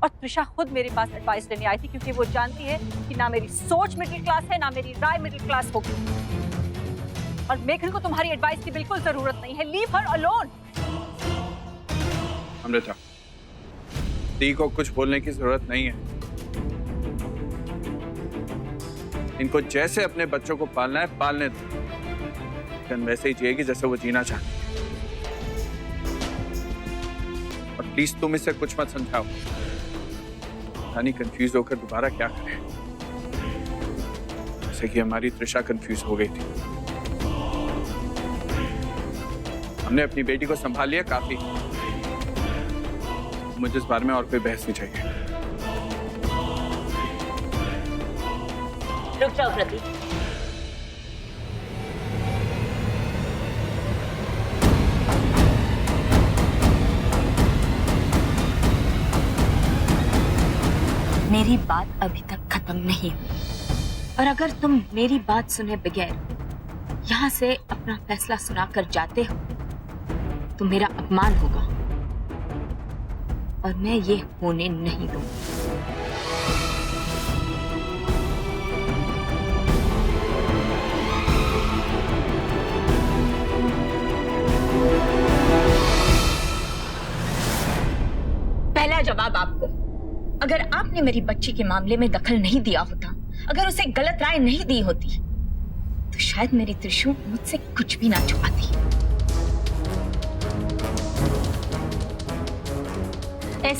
और त्रिशा खुद मेरे पास एडवाइस लेने आई थी क्योंकि वो जानती है कि ना मेरी सोच मिडिल क्लास है ना मेरी राय मिडिल क्लास होगी। और मेघन को तुम्हारी एडवाइस की बिल्कुल जरूरत नहीं है। Leave her alone. अमृता, दी को कुछ बोलने की जरूरत नहीं है। इनको जैसे अपने बच्चों को पालना है पालने दो, लेकिन वैसे ही जिएगी जैसे वो जीना चाहती है। और प्लीज तुम इसे कुछ मत समझाओ, यानी कंफ्यूज होकर दोबारा क्या करें, जैसे कि हमारी त्रिशा कंफ्यूज हो गई थी। हमने अपनी बेटी को संभाल लिया काफी, मुझे इस बारे में और कोई बहस नहीं चाहिए। रुक जाओ प्रतीक। मेरी बात अभी तक खत्म नहीं हुई और अगर तुम मेरी बात सुने बगैर यहाँ से अपना फैसला सुनाकर जाते हो तो मेरा अपमान होगा और मैं ये होने नहीं दूंगी। पहला जवाब आपको, अगर आपने मेरी बच्ची के मामले में दखल नहीं दिया होता, अगर उसे गलत राय नहीं दी होती, तो शायद मेरी त्रिशु मुझसे कुछ भी ना छुपाती।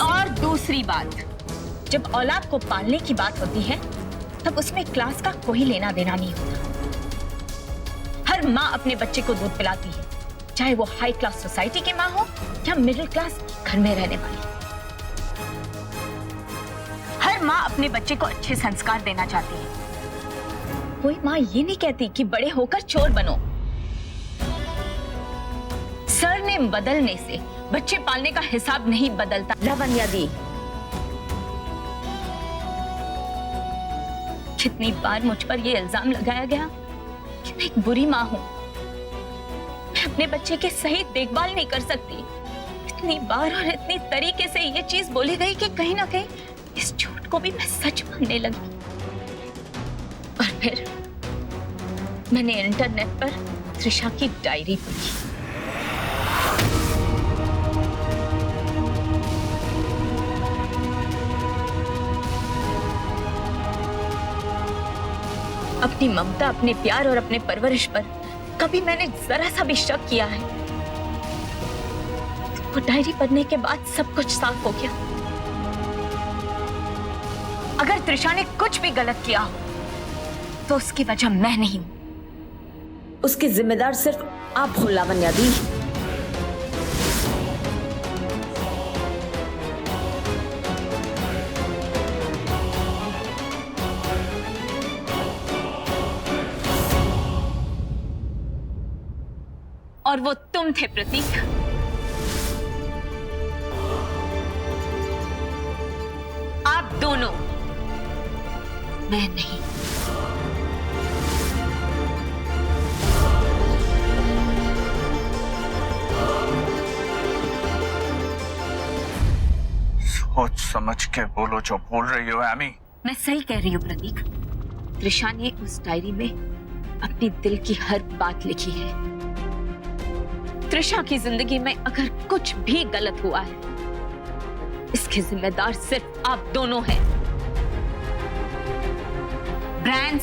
और दूसरी बात, जब औलाद को पालने की बात होती है तब उसमें क्लास का कोई लेना देना नहीं होता। हर माँ अपने बच्चे को दूध पिलाती है, चाहे वो हाई क्लास सोसाइटी की माँ हो या मिडिल क्लास घर में रहने वाली। हर माँ अपने बच्चे को अच्छे संस्कार देना चाहती है। कोई माँ ये नहीं कहती कि बड़े होकर चोर बनो। सरनेम बदलने से बच्चे पालने का हिसाब नहीं बदलता। लावण्या दी, कितनी बार मुझ पर यह इल्जाम लगाया गया कि मैं एक बुरी माँ हूं, मैं अपने बच्चे की सही देखभाल नहीं कर सकती। इतनी बार और इतनी तरीके से ये चीज बोली गई कि कहीं ना कहीं इस झूठ को भी मैं सच मानने लगी। और फिर मैंने इंटरनेट पर त्रिशा की डायरी पढ़ी। अपनी ममता, अपने प्यार और अपने परवरिश पर कभी मैंने जरा सा भी शक किया है? वो डायरी पढ़ने के बाद सब कुछ साफ हो गया। अगर त्रिशा ने कुछ भी गलत किया हो तो उसकी वजह मैं नहीं हूं, उसकी जिम्मेदार सिर्फ आप हो लावण्या दी। और वो तुम थे प्रतीक। आप दोनों, मैं नहीं। सोच समझ के बोलो जो बोल रही हो एमी। मैं सही कह रही हूँ प्रतीक। त्रिशा ने उस डायरी में अपनी दिल की हर बात लिखी है। त्रिशा की जिंदगी में अगर कुछ भी गलत हुआ है, इसके जिम्मेदार सिर्फ आप दोनों हैं। ब्रांड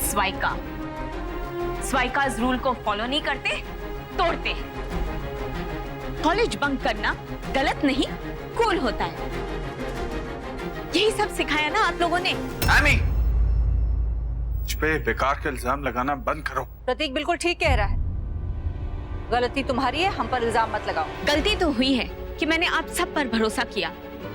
स्वाइकाज रूल को फॉलो नहीं करते, तोड़ते हैं। कॉलेज बंक करना गलत नहीं, कूल होता है। यही सब सिखाया ना आप लोगों ने। एमी, मुझ पे बेकार के इल्जाम लगाना बंद करो। प्रतीक बिल्कुल ठीक कह रहा है। गलती तुम्हारी है, हम पर इल्जाम मत लगाओ। गलती तो हुई है कि मैंने आप सब पर भरोसा किया,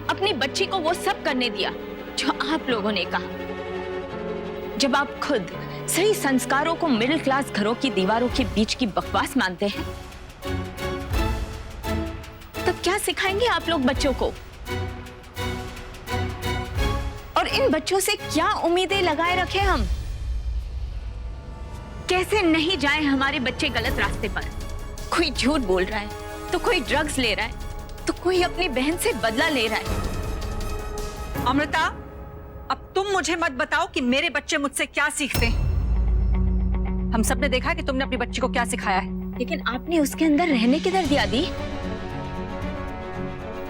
अपनी बच्ची को वो सब करने दिया जो आप लोगों ने कहा। जब आप खुद सही संस्कारों को मिडिल क्लास घरों की दीवारों के बीच की बकवास मानते हैं, तब क्या सिखाएंगे आप लोग बच्चों को? और इन बच्चों से क्या उम्मीदें लगाए रखें हम? कैसे नहीं जाएं हमारे बच्चे गलत रास्ते पर? कोई झूठ बोल रहा है, तो कोई ड्रग्स ले रहा है, तो कोई अपनी बहन से बदला ले रहा है। अमृता, अब तुम मुझे मत बताओ कि मेरे बच्चे मुझसे क्या सीखते हैं। हम सब ने देखा कि तुमने अपनी बच्ची को क्या सिखाया है। लेकिन आपने उसके अंदर रहने किधर दिया दी?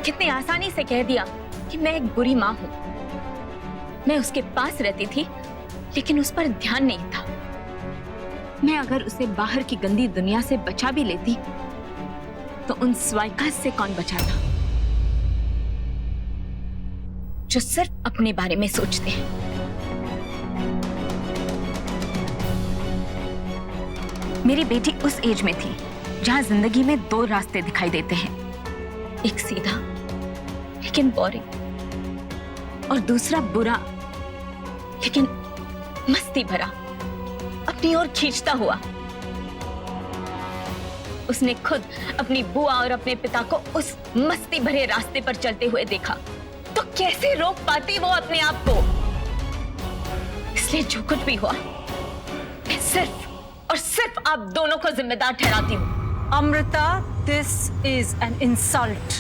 कितनी आसानी से कह दिया कि मैं एक बुरी माँ हूं। मैं उसके पास रहती थी, लेकिन उस पर ध्यान नहीं था। मैं अगर उसे बाहर की गंदी दुनिया से बचा भी लेती, तो उन स्वाइकास से कौन बचाता, जो सिर्फ अपने बारे में सोचते हैं। मेरी बेटी उस एज में थी जहां जिंदगी में दो रास्ते दिखाई देते हैं, एक सीधा लेकिन बोरिंग, और दूसरा बुरा लेकिन मस्ती भरा, अपनी ओर खींचता हुआ। उसने खुद अपनी बुआ और अपने पिता को उस मस्ती भरे रास्ते पर चलते हुए देखा, तो कैसे रोक पाती वो अपने आप को? इसलिए जो कुछ भी हुआ, मैं सिर्फ और सिर्फ आप दोनों को जिम्मेदार ठहराती हूं। Amrita, this is an insult.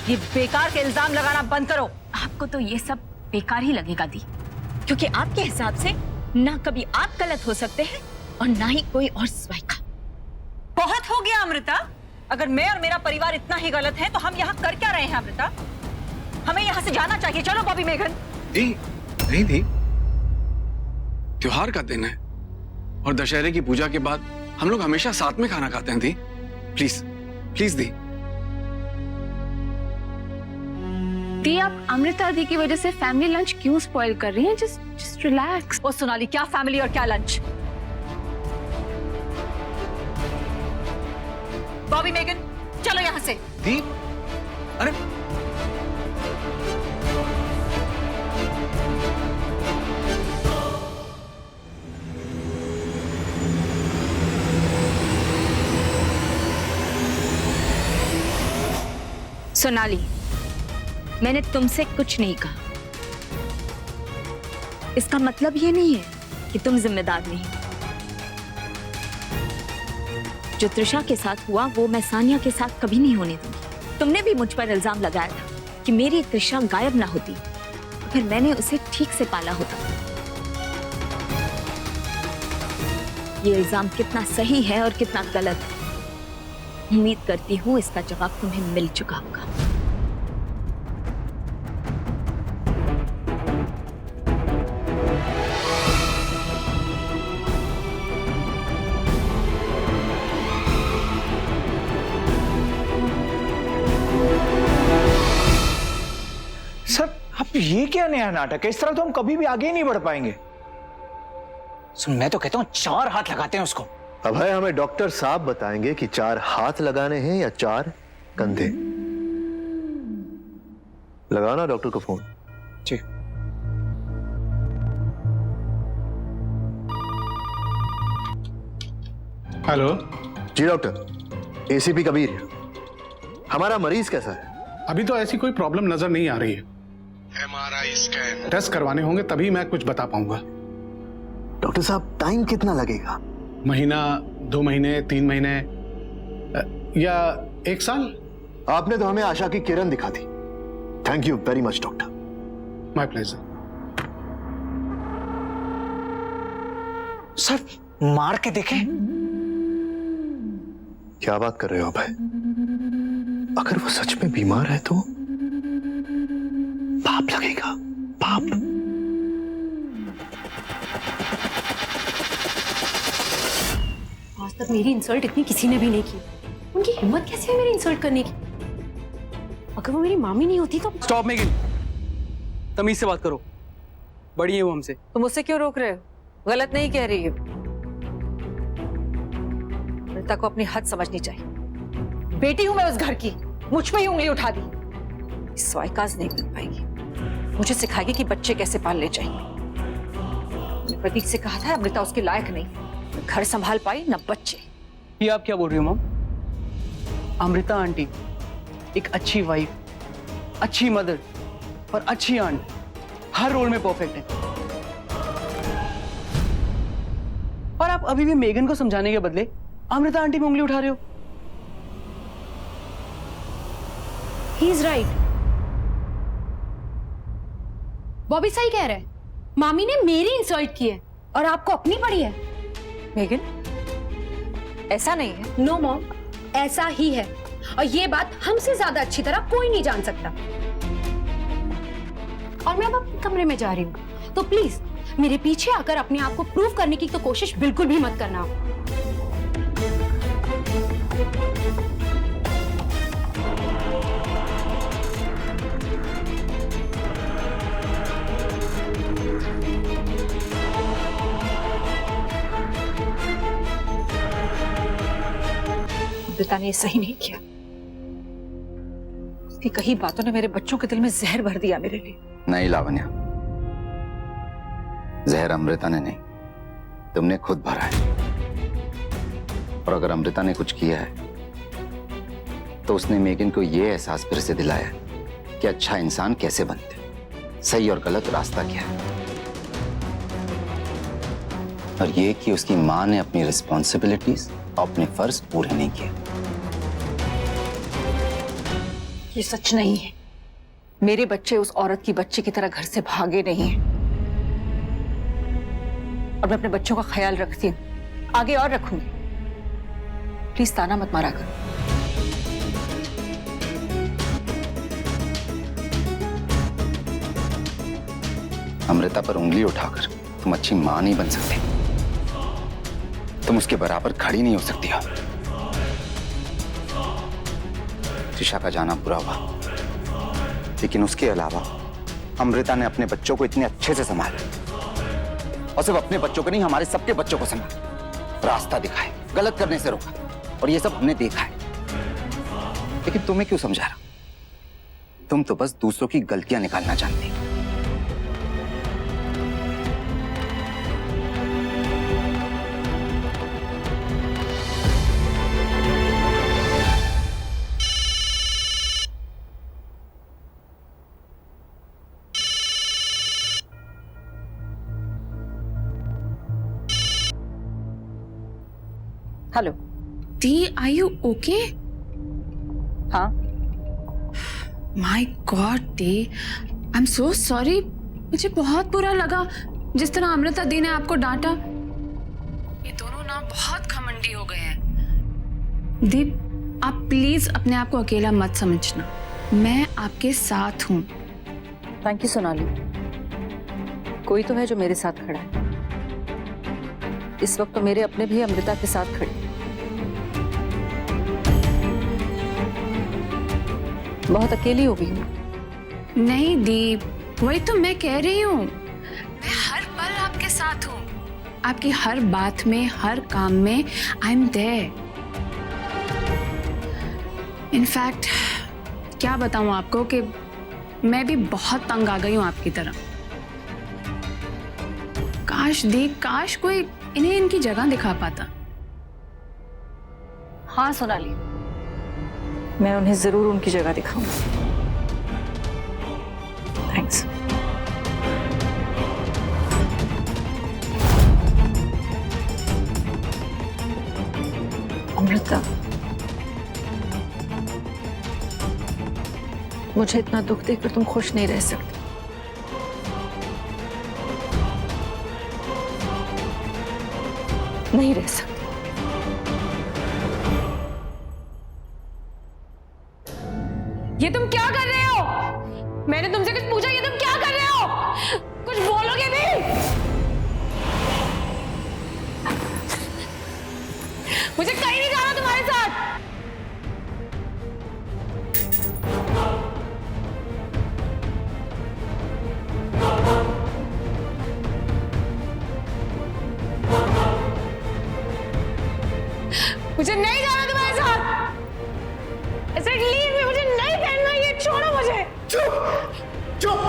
ये बेकार के इल्जाम लगाना बंद करो। आपको तो ये सब बेकार ही लगेगा दी, क्योंकि आपके हिसाब से ना कभी आप गलत हो सकते हैं और ना ही कोई और स्वाइका। बहुत हो गया अमृता। अगर मैं और मेरा परिवार इतना ही गलत है तो हम यहाँ कर क्या रहे हैं अमृता? हमें यहाँ से जाना चाहिए। चलो बॉबी मेघन। नहीं दी, त्योहार का दिन है और दशहरे की पूजा के बाद हम लोग हमेशा साथ में खाना खाते हैं। दी प्लीज प्लीज दी। दी, आप अमृता दी की वजह से फैमिली लंच क्यों स्पॉइल कर रही हैं? Just relax. ओ सोनाली, क्या फैमिली और क्या लंच? बॉबी मेघन, चलो यहाँ से। दी, अरे सोनाली, मैंने तुमसे कुछ नहीं कहा। इसका मतलब ये नहीं है कि तुम जिम्मेदार नहीं। जो त्रिशा के साथ हुआ वो मैं सानिया के साथ कभी नहीं होने दूंगी। तुमने भी मुझ पर इल्जाम लगाया था कि मेरी त्रिशा गायब ना होती अगर मैंने उसे ठीक से पाला होता। ये इल्जाम कितना सही है और कितना गलत है, उम्मीद करती हूँ इसका जवाब तुम्हें मिल चुका होगा। सर, अब ये क्या नया नाटक है? इस तरह तो हम कभी भी आगे ही नहीं बढ़ पाएंगे। सुन, मैं तो कहता हूं 4 हाथ लगाते हैं उसको। अभय, हमें डॉक्टर साहब बताएंगे कि 4 हाथ लगाने हैं या 4 कंधे। लगाना डॉक्टर को फोन। जी। हेलो जी डॉक्टर, एसीपी कबीर। हमारा मरीज कैसा है? अभी तो ऐसी कोई प्रॉब्लम नजर नहीं आ रही है। MRI स्कैन टेस्ट करवाने होंगे तभी मैं कुछ बता पाऊंगा। डॉक्टर साहब, टाइम कितना लगेगा? महीना, 2 महीने, 3 महीने या 1 साल? आपने तो हमें आशा की किरण दिखा दी। Thank you very much doctor. My pleasure. Sir, मार के देखें। क्या बात कर रहे हो अभय? अगर वो सच में बीमार है तो पाप लगेगा, पाप। आज तक मेरी इंसल्ट इतनी किसी ने भी नहीं की। उनकी हिम्मत कैसे है मेरी इंसल्ट करने की? अगर वो मेरी मामी नहीं होती तो। स्टॉप मेगिन, तमीज से बात करो। बड़ी है वो हमसे। तुम मुझसे क्यों रोक रहे हो? गलत नहीं कह रही हो। अमृता को अपनी हद समझनी चाहिए। बेटी हूं मैं उस घर की, मुझ पे ही उंगली उठा दी। इस स्वाइकाज नहीं बन पाएगी। मुझे सिखाएगी कि बच्चे कैसे पालने चाहिए। मैंने प्रतीक से कहा था अमृता उसके लायक नहीं, न घर संभाल पाई न बच्चे। ये आप क्या बोल रही हो मॉम? अमृता आंटी एक अच्छी वाइफ, अच्छी मदर और अच्छी आंट, हर रोल में परफेक्ट है। और आप अभी भी मेगन को समझाने के बदले अमृता आंटी पे उंगली उठा रहे हो। He is right. बॉबी सही कह रहा है, मामी ने मेरी इंसल्ट की है और आपको अपनी पड़ी है। मेगन, ऐसा नहीं है। नो मॉम, ऐसा ही है और ये बात हमसे ज्यादा अच्छी तरह कोई नहीं जान सकता। और मैं अब अपने कमरे में जा रही हूँ, तो प्लीज मेरे पीछे आकर अपने आप को प्रूव करने की तो कोशिश बिल्कुल भी मत करना। अमृता ने ये सही नहीं किया। उसकी कही बातों ने मेरे बच्चों के दिल में जहर भर दिया मेरे लिए। नहीं लावण्या, जहर अमृता ने नहीं, तुमने खुद भरा है। और अगर अमृता ने कुछ किया है तो उसने मेगन को यह एहसास फिर से दिलाया कि अच्छा इंसान कैसे बनते, सही और गलत रास्ता क्या है, और ये कि उसकी मां ने अपनी रिस्पॉन्सिबिलिटीज और अपने फर्ज पूरे नहीं किए। ये सच नहीं है। मेरे बच्चे उस औरत की बच्ची की तरह घर से भागे नहीं हैं। और मैं अपने बच्चों का ख्याल रखती हूँ, आगे और रखूंगी। प्लीज ताना मत मारा करो। अमृता पर उंगली उठाकर तुम अच्छी मां नहीं बन सकते, तुम उसके बराबर खड़ी नहीं हो सकती हो। त्रिशा का जाना बुरा हुआ, लेकिन उसके अलावा अमृता ने अपने बच्चों को इतने अच्छे से संभाला, और सिर्फ अपने बच्चों को नहीं, हमारे सबके बच्चों को संभाला, रास्ता दिखाए, गलत करने से रोका, और ये सब हमने देखा है। लेकिन तुम्हें क्यों समझा रहा? तुम तो बस दूसरों की गलतियां निकालना जानती। हेलो दी, आर यू ओके? हाँ, माय गॉड दी, आई एम सो सॉरी। मुझे बहुत बुरा लगा जिस तरह अमृता दी ने आपको डांटा। ये दोनों ना बहुत घमंडी हो गए हैं। दी, आप प्लीज अपने आप को अकेला मत समझना, मैं आपके साथ हूँ। Thank you Sonali. कोई तो है जो मेरे साथ खड़ा है। इस वक्त तो मेरे अपने भी अमृता के साथ खड़े। बहुत अकेली हो गई हूँ। नहीं दी, वही तो मैं कह रही हूँ, मैं हर पल आपके साथ हूँ। आपकी हर बात में, हर काम में आई एम देयर। इनफैक्ट क्या बताऊँ आपको कि मैं भी बहुत तंग आ गई हूँ आपकी तरह। काश दी, काश कोई इन्हें इनकी जगह दिखा पाता। हाँ सोनाली, मैं उन्हें जरूर उनकी जगह दिखाऊंगी। थैंक्स। अमृता, मुझे इतना दुख देखकर तुम खुश नहीं रह सकती। नहीं रह सकती। ये तुम क्या कर रहे हो? मैंने तुमसे कुछ पूछा, ये तुम क्या कर रहे हो? कुछ बोलोगे भी? मुझे कहीं नहीं जाना तुम्हारे साथ। मुझे नहीं जाना तुम्हारे साथ। ऐसे लीव में, मुझे नहीं पहनना ये, छोड़ो मुझे। चुप चुप।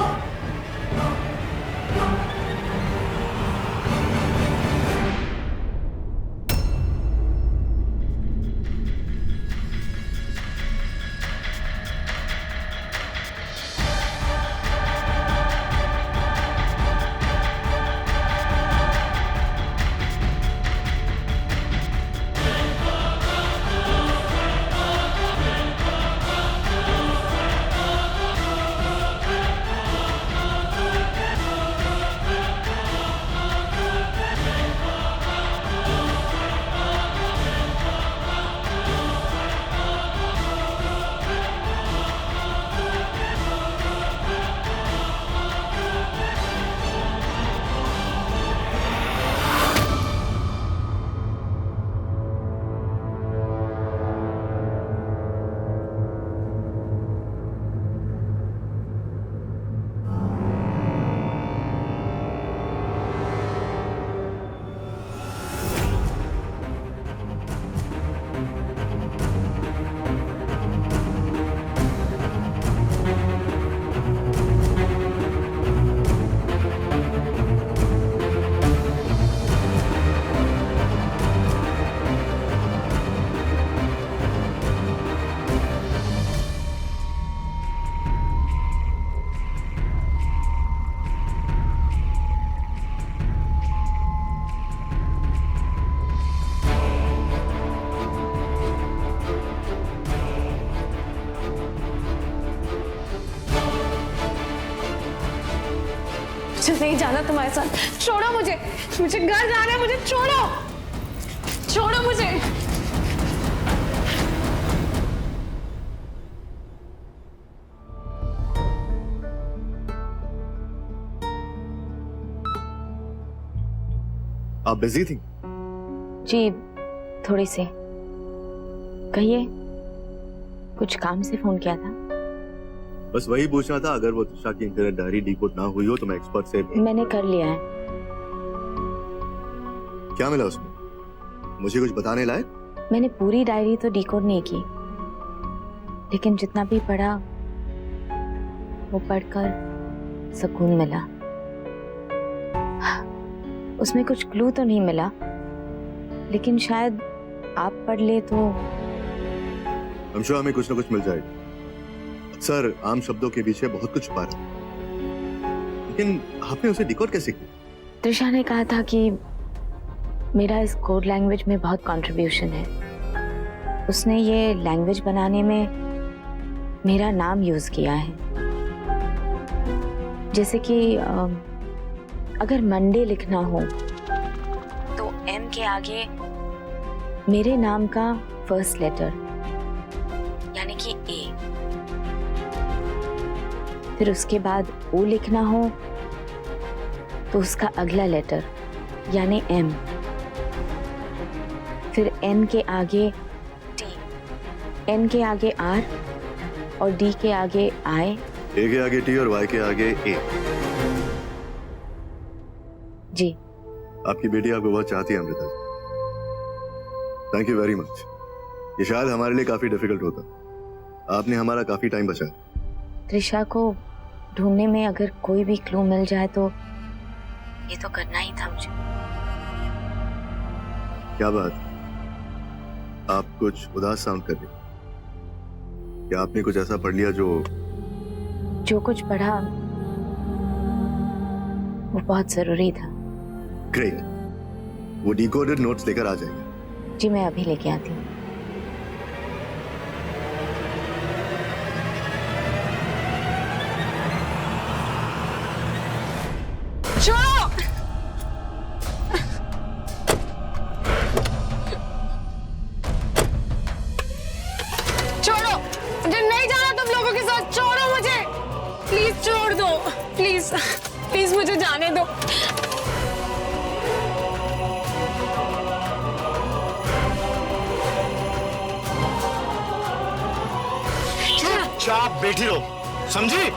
मुझे नहीं जाना तुम्हारे साथ, छोड़ो मुझे, मुझे घर जाना है, मुझे छोड़ो, छोड़ो मुझे। आप बिजी थी? जी थोड़ी सी। कहिए, कुछ काम से फोन किया था? बस वही पूछना था, अगर वो त्रिशा की इंटरनेट डायरी डिकोड ना हुई हो तो मैं एक्सपर्ट से मैंने कर लिया है। क्या मिला उसमें? मुझे कुछ बताने लायक? मैंने पूरी डायरी तो डिकोड नहीं की, लेकिन जितना भी पढ़ा वो पढ़कर सुकून मिला। उसमें कुछ क्लू तो नहीं मिला, लेकिन शायद आप पढ़ ले तो I'm sure हमें कुछ ना कुछ मिल जाएगा। अक्सर आम शब्दों के पीछे बहुत कुछ छुपा रहा है, लेकिन आपने उसे डिकोड कैसे किया? त्रिशा ने कहा था कि मेरा इस कोड लैंग्वेज में बहुत कंट्रीब्यूशन है। उसने ये लैंग्वेज बनाने में मेरा नाम यूज किया है। जैसे कि अगर मंडे लिखना हो तो एम के आगे मेरे नाम का फर्स्ट लेटर यानी कि ए, फिर उसके बाद ओ लिखना हो तो उसका अगला लेटर यानी एम, फिर एन के आगे टी, एन के आगे आर और डी के आगे आई, ए के आगे टी और वाई के आगे ए। जी। आपकी बेटी आपको बहुत चाहती है Amrita ji. Thank you very much. ये शायद हमारे लिए काफी डिफिकल्ट होता, आपने हमारा काफी टाइम बचाया। त्रिशा को ढूंढने में अगर कोई भी क्लू मिल जाए तो ये तो करना ही था मुझे। क्या बात, आप कुछ उदास साउंड कर रही? क्या आपने कुछ ऐसा पढ़ लिया जो कुछ पढ़ा वो बहुत जरूरी था। ग्रेट, वो डिकोडेड नोट्स लेकर आ जाइए। जी मैं अभी लेके आती हूँ। छोड़ो, मुझे नहीं जाना तुम लोगों के साथ, छोड़ो मुझे, प्लीज छोड़ दो, प्लीज प्लीज मुझे जाने दो। चुपचाप बैठी रहो, समझी?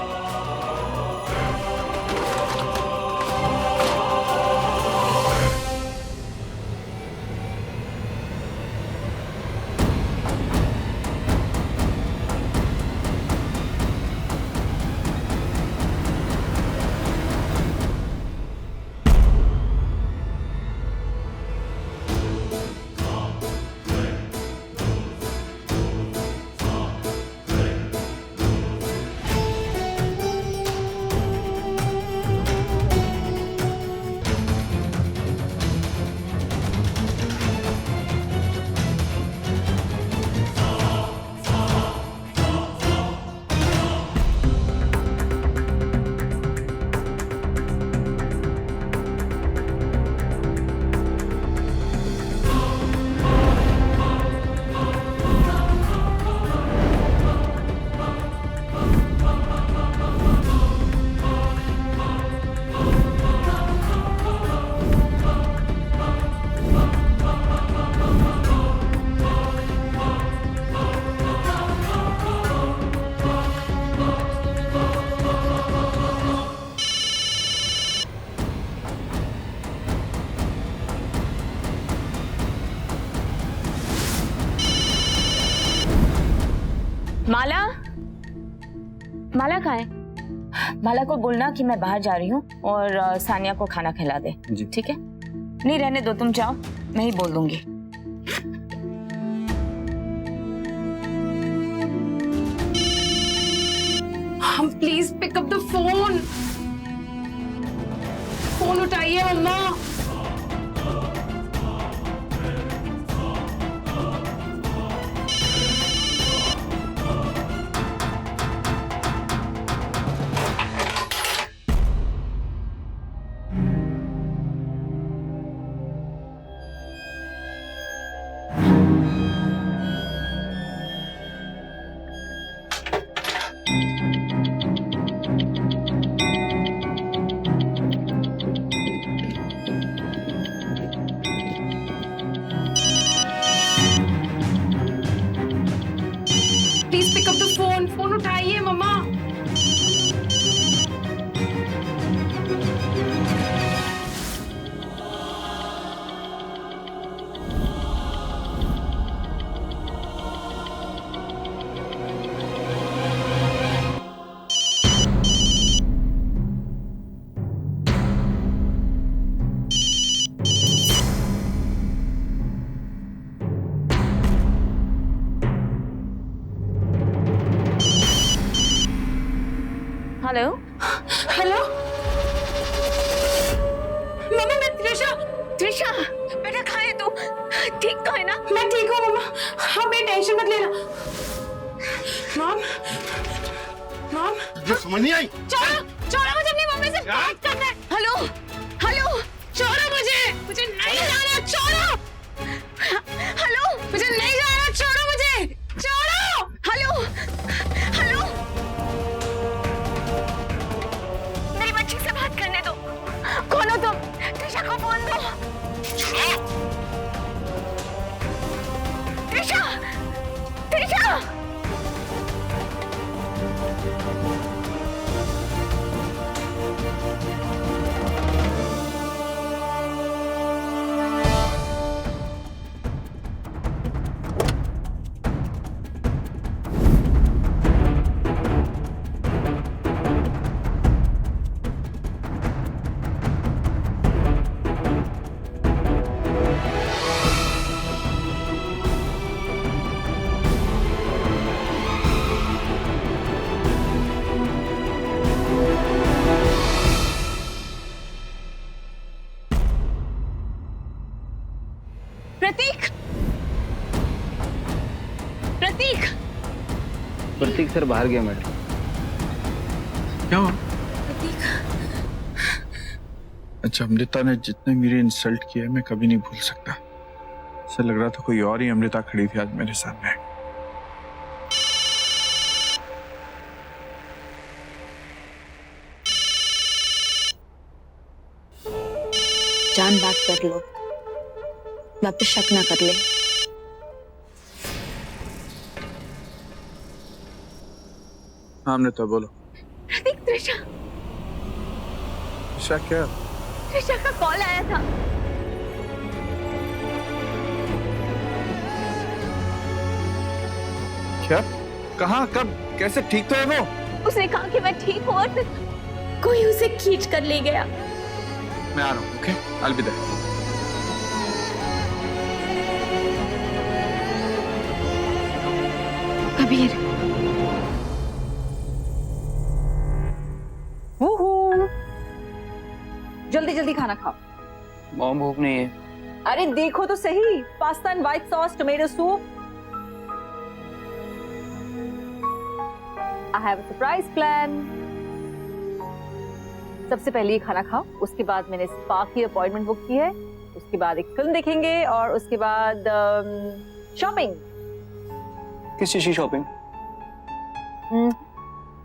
माला, माला कहाँ है? माला को बोलना कि मैं बाहर जा रही हूँ और सानिया को खाना खिला दे। जी। ठीक है? नहीं रहने दो, तुम जाओ, मैं ही बोल दूंगी। हम please pick up the phone, phone उठाइए मम्मा। हेलो हेलो मम्मा, मैं त्रिशा। त्रिशा, बेटा कहाँ है तू? ठीक तो है ना? मैं ठीक हूँ मम्मा, आप मेरी टेंशन मत लेना। मॉम, मॉम, जो समझ नहीं आई। छोड़ो, छोड़ो मुझे अपनी मम्मी से बात करना है। हेलो हेलो, छोड़ो मुझे नहीं जाना, छोड़ो। हेलो, मुझे नहीं जाना, छोड़ो मुझे, छोड़ो। हेलो हेलो, मेरी बच्ची से बात करने दो। कौन हो तुम? त्रिशा को फोन दो। त्रिशा, त्रिशा। प्रतीक, प्रतीक, प्रतीक सर बाहर गया मैडम। क्या हुआ? प्रतीक। अच्छा, अमृता ने जितने मेरे इंसल्ट किया है मैं कभी नहीं भूल सकता। ऐसा लग रहा था कोई और ही अमृता खड़ी थी आज मेरे सामने। जान बात कर लो, वापस शक ना कर ले। हाँ अमृता बोलो। प्रतीक, त्रिशा, अच्छा क्या? त्रिशा का कॉल आया था। क्या? कहाँ, कब, कैसे? ठीक तो है वो? उसने कहा कि मैं ठीक हूँ और कोई उसे खींच कर ले गया। मैं आ रहा हूँ। Okay, I'll be there। Kabir, जल्दी जल्दी खाना खाओ। मॉम भूख नहीं है। अरे देखो तो सही, pasta and white sauce tomato soup. I have a surprise plan. सबसे पहले ये खाना खाओ, उसके बाद मैंने स्पा की अपॉइंटमेंट बुक की है, उसके बाद एक फिल्म देखेंगे और उसके बाद शॉपिंग। किस चीज की शॉपिंग?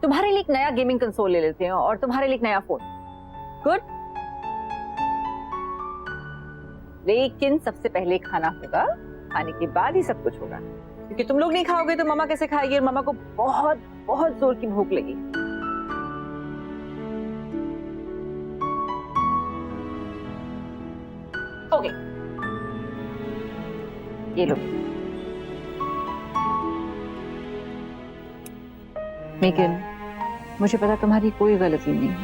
तुम्हारे लिए एक नया गेमिंग कंसोल ले लेते हैं और तुम्हारे लिए एक नया फोन। गुड। लेकिन सबसे पहले खाना होगा, खाने के बाद ही सब कुछ होगा, क्योंकि तुम लोग नहीं खाओगे तो मम्मा कैसे खाएगी, और मम्मा को बहुत बहुत जोर की भूख लगी। ओके, ये लो। लेकिन मुझे पता तुम्हारी कोई गलती नहीं है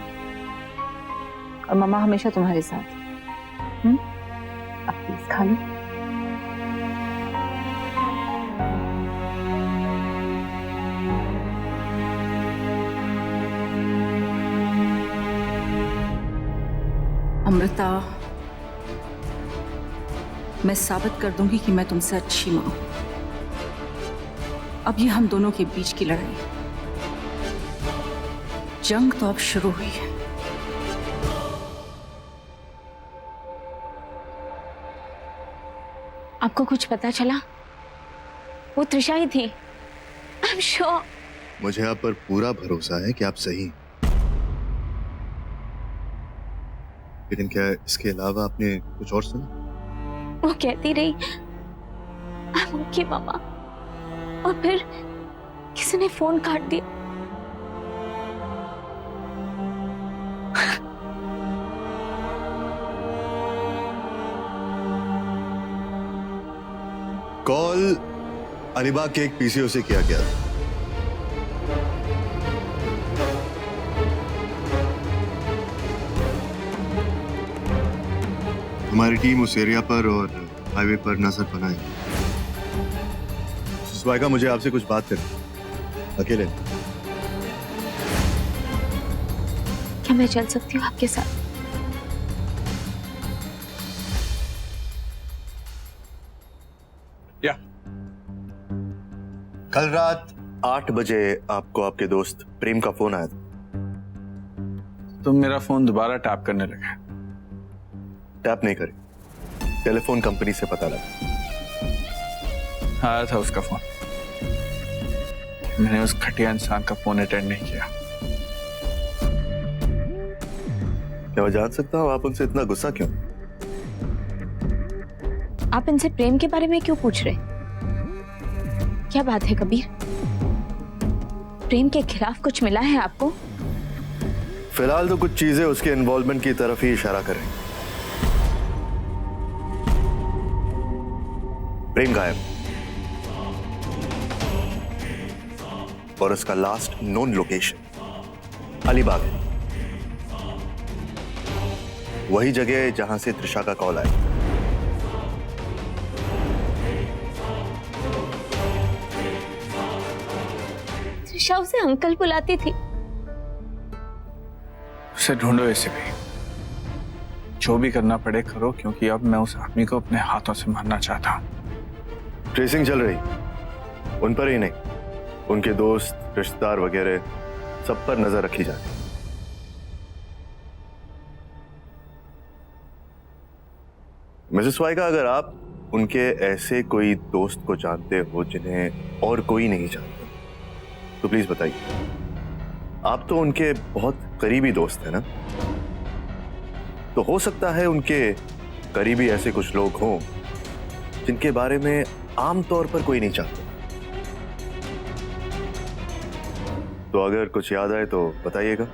और मम्मा हमेशा तुम्हारे साथ। अब प्लीज खा लो। अमृता, मैं साबित कर दूंगी कि मैं तुमसे अच्छी मां हूं। अब ये हम दोनों के बीच की लड़ाई, जंग तो अब शुरू हुई है। आपको कुछ पता चला? वो त्रिशा ही थी। I'm sure। मुझे आप पर पूरा भरोसा है कि आप सही हैं। लेकिन क्या इसके अलावा आपने कुछ और सुना? वो कहती रही I'm okay मामा, और फिर किसी ने फोन काट दिया। कॉल अलीबाग के एक पीसीओ से किया गया। हमारी टीम उस एरिया पर और हाईवे पर नजर बनाए। सुस्वाइका, मुझे आपसे कुछ बात करनी, अकेले। क्या मैं चल सकती हूँ आपके साथ? या कल रात 8 बजे आपको आपके दोस्त प्रेम का फोन आया था। तुम मेरा फोन दोबारा टैप करने लगे। टैप नहीं करी, टेलीफोन कंपनी से पता लगा। आया था उसका फोन, मैंने उस घटिया इंसान का फोन अटेंड नहीं किया। क्या मैं जान सकता हूँ आप उनसे इतना गुस्सा क्यों? आप इनसे प्रेम के बारे में क्यों पूछ रहे? क्या बात है कबीर? प्रेम के खिलाफ कुछ मिला है आपको? फिलहाल तो कुछ चीजें उसके इन्वॉल्वमेंट की तरफ ही इशारा करें। प्रेम गायब और उसका लास्ट नोन लोकेशन अलीबाग है, वही जगह जहां से त्रिशा का कॉल आया। त्रिशा उसे अंकल बुलाती थी। उसे ढूंढो इसे भी, जो भी करना पड़े करो, क्योंकि अब मैं उस आदमी को अपने हाथों से मारना चाहता हूं। ट्रेसिंग चल रही, उन पर ही नहीं, उनके दोस्त, रिश्तेदार वगैरह सब पर नजर रखी जाती। मिसेस वाइका, अगर आप उनके ऐसे कोई दोस्त को जानते हो जिन्हें और कोई नहीं जानता, तो प्लीज बताइए। आप तो उनके बहुत करीबी दोस्त हैं ना, तो हो सकता है उनके करीबी ऐसे कुछ लोग हों जिनके बारे में आमतौर पर कोई नहीं चाहता। तो अगर कुछ याद आए तो बताइएगा।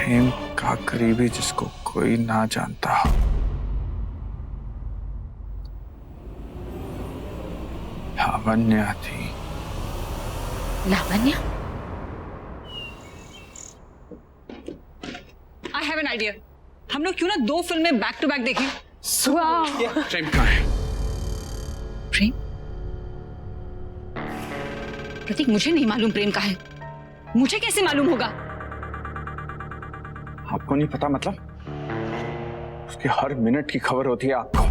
प्रेम का करीबी जिसको कोई ना जानता हो। लावण्या थी। Lavanya? I have an idea. हम लोग क्यों ना 2 फिल्में बैक टू बैक देखें? प्रेम कहाँ है? प्रेम? प्रतीक, मुझे नहीं मालूम प्रेम कहाँ है। मुझे कैसे मालूम होगा? आपको नहीं पता मतलब? उसके हर मिनट की खबर होती है आपको।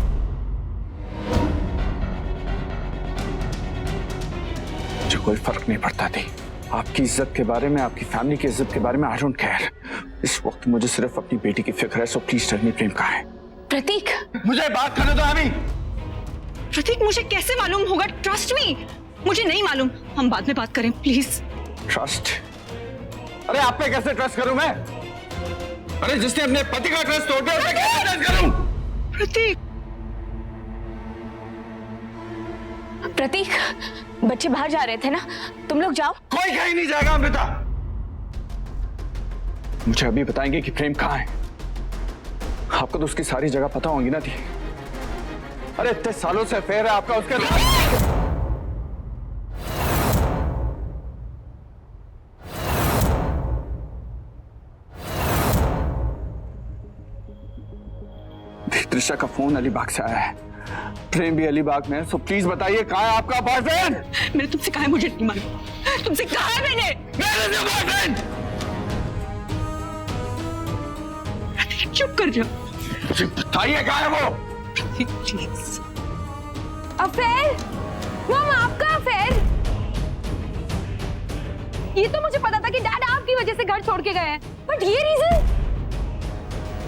मुझे कोई फर्क नहीं पड़ता थी आपकी इज्जत के बारे में, आपकी फैमिली की इज्जत के बारे में। I don't care. इस वक्त मुझे सिर्फ अपनी बेटी की फिक्र है। सो प्लीज टेल मी प्रेम कहाँ है? प्रतीक, मुझे बात करने दो अभी। प्रतीक, मुझे कैसे मालूम होगा? ट्रस्ट मी, मुझे नहीं मालूम। हम बाद में बात करें प्लीज। ट्रस्ट? अरे आप पे कैसे ट्रस्ट करूं मैं? अरे जिसने अपने पति का ट्रस्ट तोड़ दिया, उसे कैसे ट्रस्ट करूं? प्रतीक, प्रतीक, बच्चे बाहर जा रहे थे ना, तुम लोग जाओ। कोई कहीं नहीं जाएगा अमृता। मुझे अभी बताएंगे कि प्रेम कहाँ है? आपको तो उसकी सारी जगह पता होगी ना थी। अरे इतने सालों से अफेयर है आपका उसके साथ। त्रिशा का फोन अलीबाग से आया है, प्रेम भी अलीबाग में है। सो प्लीज बताइए कहाँ है आपका बॉयफ्रेंड? मैंने तुमसे कहा है, मुझे नहीं मालूम। तुमसे कहा है मैंने। बॉयफ्रेंड चुप कर जाओ। मुझे बताइए कहाँ है वो? प्लीज। अफेयर? मॉम, आपका अफेयर? ये तो मुझे पता था कि डैड आपकी वजह से घर छोड़ के गए हैं, बट ये reason?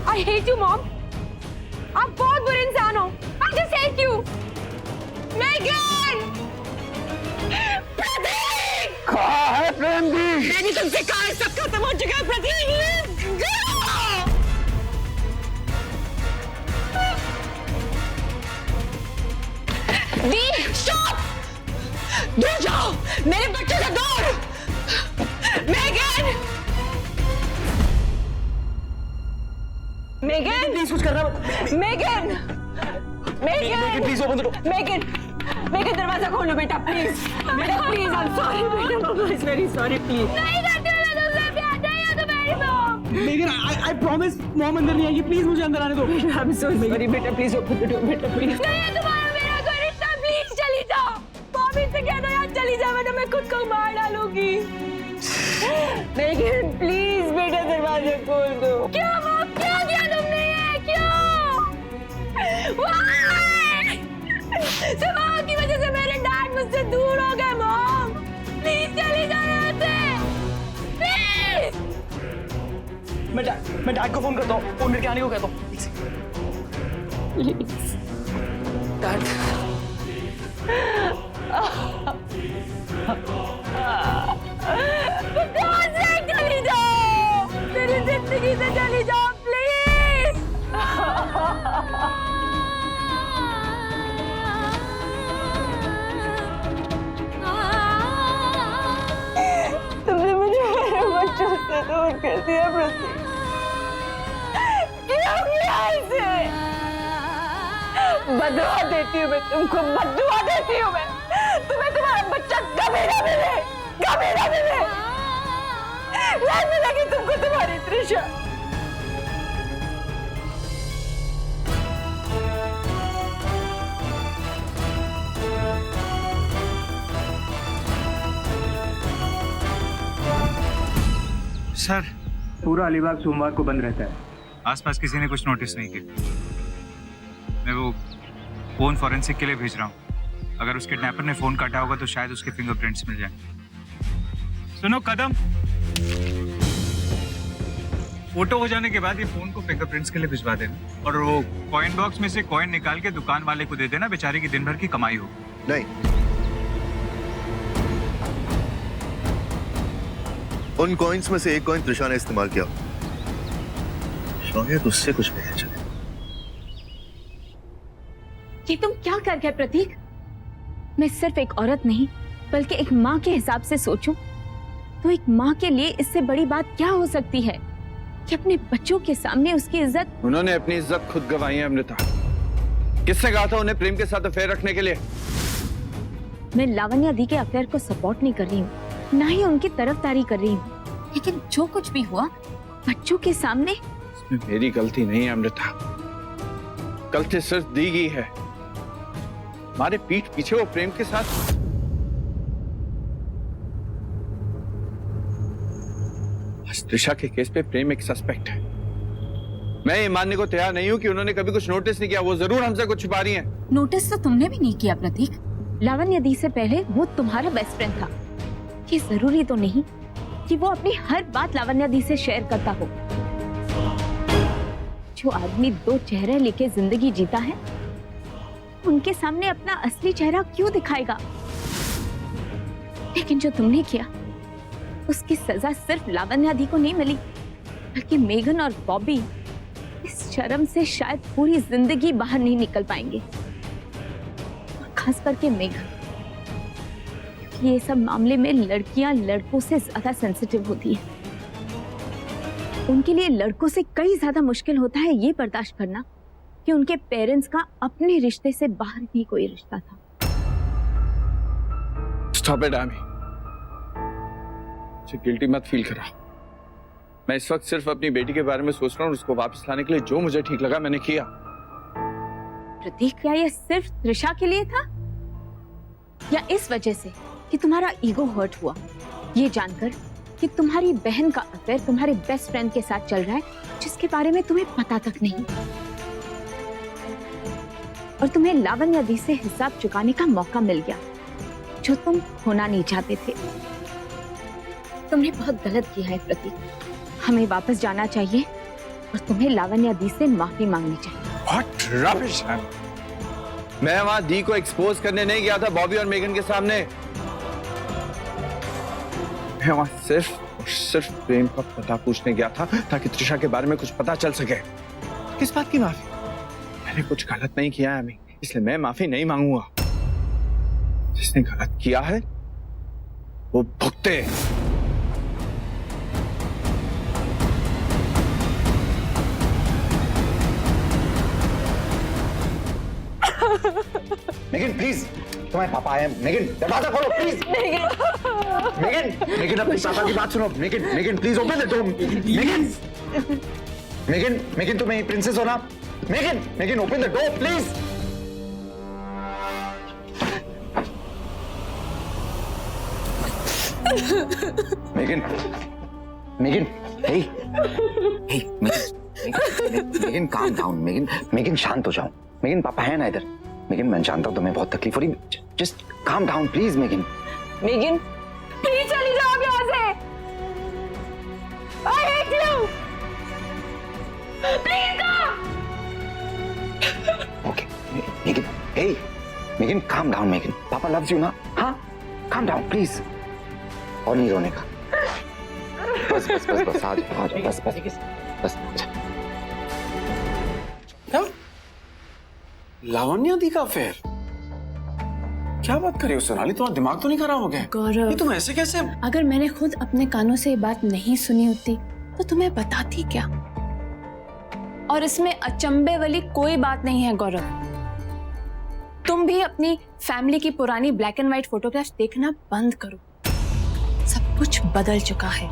I hate you mom. आप बहुत बुरे इंसान हो। I just hate you. Megan! Pratik! कहाँ है प्रेम भी? मैंने तुमसे कहा है, सब खत्म हो चुका है प्रतीक। दी, स्टॉप! दूर जाओ, मेरे बच्चे से दूर। मेगन प्लीज कुछ करना। Megan Megan please open the door. Megan दरवाजा खोलो बेटा प्लीज। बेटा प्लीज, आई एम सॉरी बेटा, मम्मा इज वेरी सॉरी प्लीज। नहीं करती हूँ मैं तुमसे प्यार, नहीं हो तो मेरी mom. Megan I promise mom अंदर नहीं आएगी, प्लीज मुझे अंदर आने दो। आई एम सो सॉरी बेटा, प्लीज ओपन द डोर बेटा प्लीज। नहीं है तुम्हारा मेरा कोई रिश्ता, प्लीज चली जाओ। मम्मी से कह दो यार चली जाओ, वरना मैं खुद को मार डालूंगी। मेगन प्लीज बेटा दरवाजा खोल दो। क्यों मॉम, क्यों किया तुमने ये, क्यों? Why? सिर्फ आपकी वजह से मेरे डैड मुझसे दूर हो गए मॉम। प्लीज चली जाओ यहाँ से, प्लीज। मैं डैड को फोन करता हूँ, फोन करके आने को कहता हूँ। कहाँ से चली जाओ, मेरी जिंदगी से चली जाओ प्लीज। तुमने मुझे मेरे बच्चों से दूर कर दिया प्रतीक। क्या किया इसे? बदुआ देती हूँ मैं तुमको, बदुआ देती हूँ मैं। तुम्हें तुम्हारा बच्चा कभी ना मिले, कभी ना मिले। नहीं मिलेगी तुमको तुम्हारी त्रिशा। सर, पूरा अलीबाग सोमवार को बंद रहता है। आसपास किसी ने कुछ नोटिस नहीं किया। मैं वो फोन फॉरेंसिक के लिए भेज रहा हूँ। अगर उस किडनैपर ने फोन काटा होगा तो शायद उसके फिंगरप्रिंट्स मिल जाए। सुनो कदम, फोटो हो जाने के बाद ये फोन को फिंगरप्रिंट्स के लिए भिजवा देना, और वो कॉइन बॉक्स में से कॉइन निकाल के दुकान वाले को दे देना, बेचारे की दिन भर की कमाई हो। नहीं, उन कॉइन्स में से एक कॉइन त्रिशा ने इस्तेमाल किया, शायद उससे कुछ पता चले। ये तुम क्या कर गए प्रतीक? मैं सिर्फ एक औरत नहीं बल्कि एक माँ के हिसाब से सोचूं तो एक माँ के लिए इससे बड़ी बात क्या हो सकती है कि अपने बच्चों के सामने उसकी इज्जत। उन्होंने अपनी इज्जत खुद गंवाई है अमृता। किसने कहा था उन्हें प्रेम के साथ अफेयर रखने के लिए? मैं लावण्या दी के अफेयर को सपोर्ट नहीं कर रही हूँ, ना ही उनकी तरफदारी कर रही हूँ, लेकिन जो कुछ भी हुआ बच्चों के सामने। इसमें मेरी गलती नहीं है अमृता, गलती सिर्फ दी गई है। हमारे पीठ पीछे वो प्रेम के साथ त्रिशा के केस पे प्रेम एक सस्पेक्ट है। मैं ये मानने को तैयार नहीं हूं कि उन्होंने कभी कुछ नोटिस नहीं किया। वो जरूर हमसे कुछ छुपा रही हैं। नोटिस तो तुमने भी नहीं किया प्रतीक। लावण्या दी से पहले वो तुम्हारा बेस्ट फ्रेंड था। ये जरूरी तो नहीं कि वो अपनी हर बात लावण्या दी से शेयर करता हो। जो आदमी दो चेहरे लेके जिंदगी जीता है, उनके सामने अपना असली चेहरा क्यों दिखाएगा? लेकिन जो तुमने किया उसकी सजा सिर्फ लावण्या दी को नहीं मिली, बल्कि मेगन और बॉबी इस शर्म से शायद पूरी जिंदगी बाहर नहीं निकल पाएंगे। और खास करके मेगन, क्योंकि ये सब मामले में लड़कियां लड़कों से ज्यादा सेंसिटिव होती हैं। उनके लिए लड़कों से कई ज्यादा मुश्किल होता है ये बर्दाश्त करना कि उनके पेरेंट्स का अपने रिश्ते से बाहर भी कोई रिश्ता था। स्टॉप इट आमी, मुझे गिल्टी मत फील कराओ। मैं इस वक्त सिर्फ अपनी बेटी के बारे में सोच रहा हूँ, उसको वापस लाने के लिए जो मुझे ठीक लगा मैंने किया। प्रतीक, क्या ये सिर्फ त्रिशा के लिए था या इस वजह से कि तुम्हारा ईगो हर्ट हुआ ये जानकर कि तुम्हारी बहन का अफेयर तुम्हारे बेस्ट फ्रेंड के साथ चल रहा है, जिसके बारे में तुम्हें पता तक नहीं, और तुम्हें लावण्या दी से हिसाब चुकाने का मौका मिल गया जो तुम होना नहीं चाहते थे। तुमने बहुत गलत किया है प्रतीक। हमें वापस जाना चाहिए और तुम्हें लावण्या दी से माफी मांगनी चाहिए। What rubbish! मैं वहां दी को एक्सपोज करने नहीं गया था बॉबी और मेगन के सामने। मैं वहां सिर्फ और सिर्फ प्रेम का पता पूछने गया था ताकि त्रिशा के बारे में कुछ पता चल सके। किस बात की माफी? मैंने कुछ गलत नहीं किया है अमी, इसलिए मैं माफी नहीं मांगूंगा। जिसने गलत किया है वो भुगते। मेगन प्लीज, तुम्हारे पापा आए हैं। मेगन दरवाजा खोलो प्लीज। मेगन अपने पापा की बात सुनो। Megan please open the door. Megan तुम प्रिंसेस हो ना? Megan open the door please. Megan hey Megan calm down. Megan शांत हो जाओ। मेगन पापा है ना इधर। मेगन मैं जानता हूँ तुम्हें बहुत तकलीफ हो रही, just calm down please. Megan please चली जाओ अब यहाँ से। I hate you. Please go. Okay Megan calm down. Megan पापा लव्स यू ना? हाँ काम डाउन प्लीज। और नहीं रोने का। बस आ जाओ बस। क्या लावण्या दी का अफेयर? क्या बात कर रही हो सोनाली? तुम्हारा दिमाग तो नहीं खराब हो गया? गौरव, ये तुम ऐसे कैसे? अगर मैंने खुद अपने कानों से ये बात नहीं सुनी होती तो तुम्हें बताती क्या? और इसमें अचंभे वाली कोई बात नहीं है गौरव। तुम भी अपनी फैमिली की पुरानी ब्लैक एंड व्हाइट फोटोग्राफ्स देखना बंद करो। सब कुछ बदल चुका है।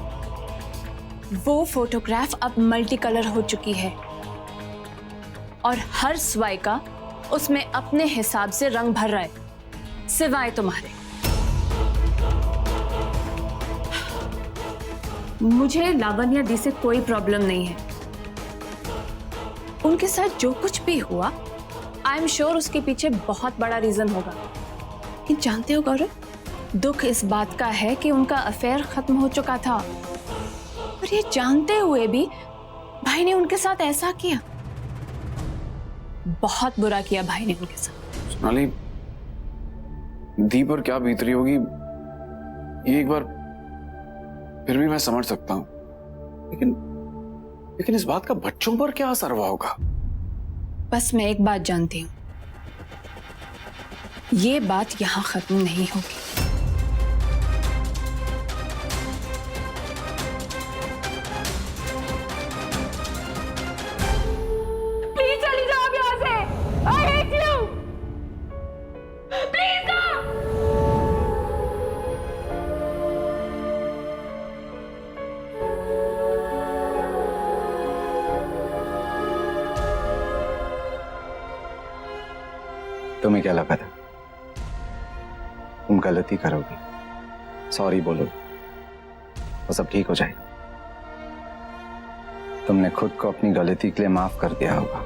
वो फोटोग्राफ अब मल्टी कलर हो चुकी है और हर स्वाइका उसमें अपने हिसाब से रंग भर रहा है, सिवाय तुम्हारे। मुझे लावण्या दी से कोई प्रॉब्लम नहीं है। उनके साथ जो कुछ भी हुआ, आई एम श्योर उसके पीछे बहुत बड़ा रीजन होगा। लेकिन जानते हो गौरव, दुख इस बात का है कि उनका अफेयर खत्म हो चुका था और ये जानते हुए भी भाई ने उनके साथ ऐसा किया। बहुत बुरा किया भाई ने उनके साथ। सोनाली, दी पर क्या बीत रही होगी ये एक बार फिर भी मैं समझ सकता हूं, लेकिन इस बात का बच्चों पर क्या असर हुआ होगा? बस मैं एक बात जानती हूं, ये बात यहां खत्म नहीं होगी। प्लीज चली जाओ यहां से। I hate you. Please go. तुम्हें क्या लगा था तुम गलती करोगी, सॉरी बोलोगे तो सब ठीक हो जाएगा? तुमने खुद को अपनी गलती के लिए माफ कर दिया होगा,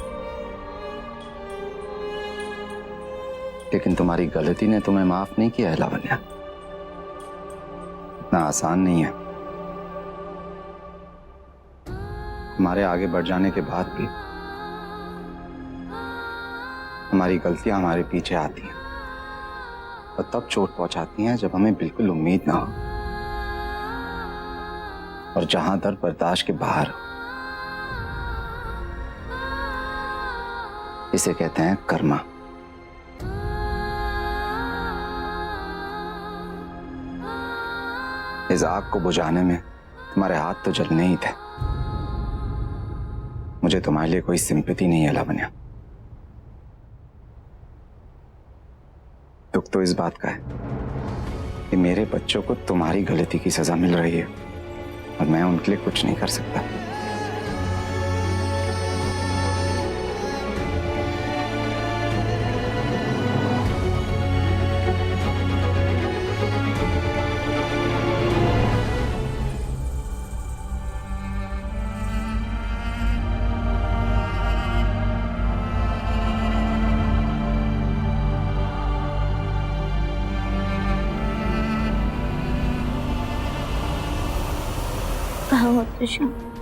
लेकिन तुम्हारी गलती ने तुम्हें माफ नहीं किया है लावण्या। इतना आसान नहीं है। हमारे आगे बढ़ जाने के बाद भी हमारी गलतियां हमारे पीछे आती हैं और तब चोट पहुंचाती हैं जब हमें बिल्कुल उम्मीद ना हो और जहां दर्द बर्दाश्त के बाहर हो। इसे कहते हैं कर्मा। इस आग को बुझाने में तुम्हारे हाथ तो जलने ही थे। मुझे तुम्हारे लिए कोई सिंपैथी नहीं है लावण्या। दुख तो इस बात का है कि मेरे बच्चों को तुम्हारी गलती की सजा मिल रही है और मैं उनके लिए कुछ नहीं कर सकता।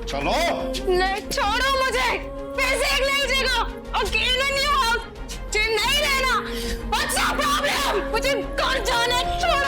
चलो नहीं, छोड़ो मुझे। फिर से एक नई जगह, अकेले न्यू हाउस, मुझे नहीं रहना। What's your problem? मुझे घर जाना है, छोड़ो।